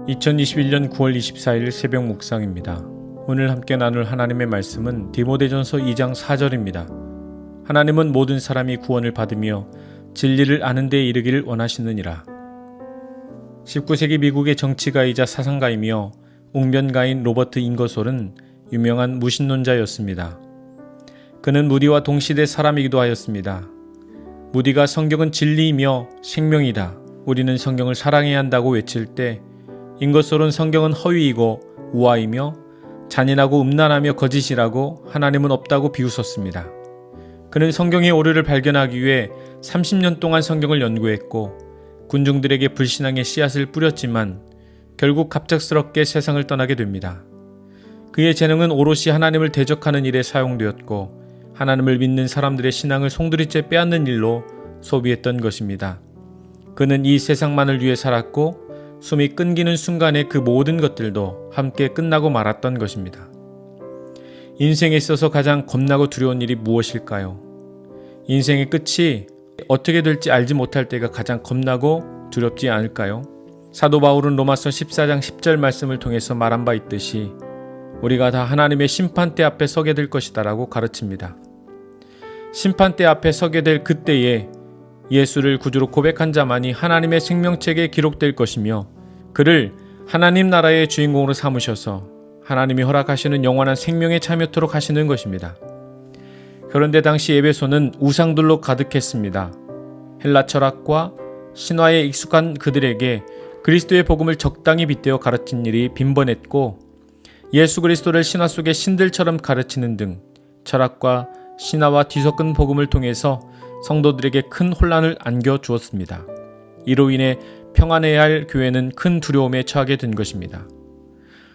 2021년 9월 24일 새벽 묵상입니다. 오늘 함께 나눌 하나님의 말씀은 디모데전서 2장 4절입니다. 하나님은 모든 사람이 구원을 받으며 진리를 아는 데 이르기를 원하시느니라. 19세기 미국의 정치가이자 사상가이며 웅변가인 로버트 잉거솔은 유명한 무신론자였습니다. 그는 무디와 동시대 사람이기도 하였습니다. 무디가 성경은 진리이며 생명이다, 우리는 성경을 사랑해야 한다고 외칠 때 잉거솔은 성경은 허위이고 우화이며 잔인하고 음란하며 거짓이라고 하나님은 없다고 비웃었습니다. 그는 성경의 오류를 발견하기 위해 30년 동안 성경을 연구했고 군중들에게 불신앙의 씨앗을 뿌렸지만 결국 갑작스럽게 세상을 떠나게 됩니다. 그의 재능은 오롯이 하나님을 대적하는 일에 사용되었고 하나님을 믿는 사람들의 신앙을 송두리째 빼앗는 일로 소비했던 것입니다. 그는 이 세상만을 위해 살았고 숨이 끊기는 순간에 그 모든 것들도 함께 끝나고 말았던 것입니다. 인생에 있어서 가장 겁나고 두려운 일이 무엇일까요? 인생의 끝이 어떻게 될지 알지 못할 때가 가장 겁나고 두렵지 않을까요? 사도 바울은 로마서 14장 10절 말씀을 통해서 말한 바 있듯이 우리가 다 하나님의 심판대 앞에 서게 될 것이다 라고 가르칩니다. 심판대 앞에 서게 될 그때에 예수를 구주로 고백한 자만이 하나님의 생명책에 기록될 것이며 그를 하나님 나라의 주인공으로 삼으셔서 하나님이 허락하시는 영원한 생명에 참여토록 하시는 것입니다. 그런데 당시 에베소는 우상들로 가득했습니다. 헬라 철학과 신화에 익숙한 그들에게 그리스도의 복음을 적당히 빗대어 가르친 일이 빈번했고 예수 그리스도를 신화 속의 신들처럼 가르치는 등 철학과 신화와 뒤섞은 복음을 통해서 성도들에게 큰 혼란을 안겨주었습니다. 이로 인해 평안해야 할 교회는 큰 두려움에 처하게 된 것입니다.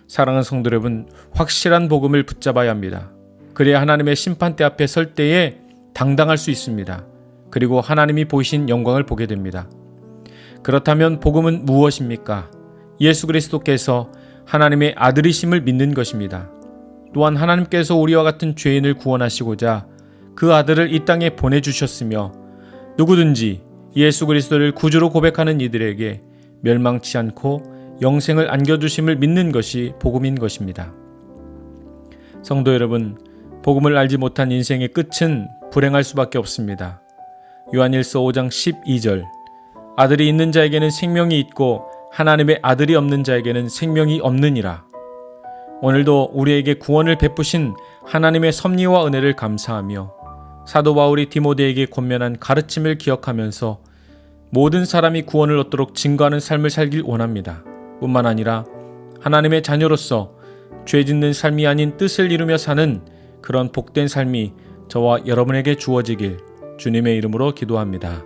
사랑하는 성도 여러분, 확실한 복음을 붙잡아야 합니다. 그래야 하나님의 심판대 앞에 설 때에 당당할 수 있습니다. 그리고 하나님이 보이신 영광을 보게 됩니다. 그렇다면 복음은 무엇입니까? 예수 그리스도께서 하나님의 아들이심을 믿는 것입니다. 또한 하나님께서 우리와 같은 죄인을 구원하시고자 그 아들을 이 땅에 보내주셨으며 누구든지 예수 그리스도를 구주로 고백하는 이들에게 멸망치 않고 영생을 안겨주심을 믿는 것이 복음인 것입니다. 성도 여러분, 복음을 알지 못한 인생의 끝은 불행할 수밖에 없습니다. 요한일서 5장 12절 아들이 있는 자에게는 생명이 있고 하나님의 아들이 없는 자에게는 생명이 없느니라. 오늘도 우리에게 구원을 베푸신 하나님의 섭리와 은혜를 감사하며 사도 바울이 디모데에게 권면한 가르침을 기억하면서 모든 사람이 구원을 얻도록 증거하는 삶을 살길 원합니다. 뿐만 아니라 하나님의 자녀로서 죄 짓는 삶이 아닌 뜻을 이루며 사는 그런 복된 삶이 저와 여러분에게 주어지길 주님의 이름으로 기도합니다.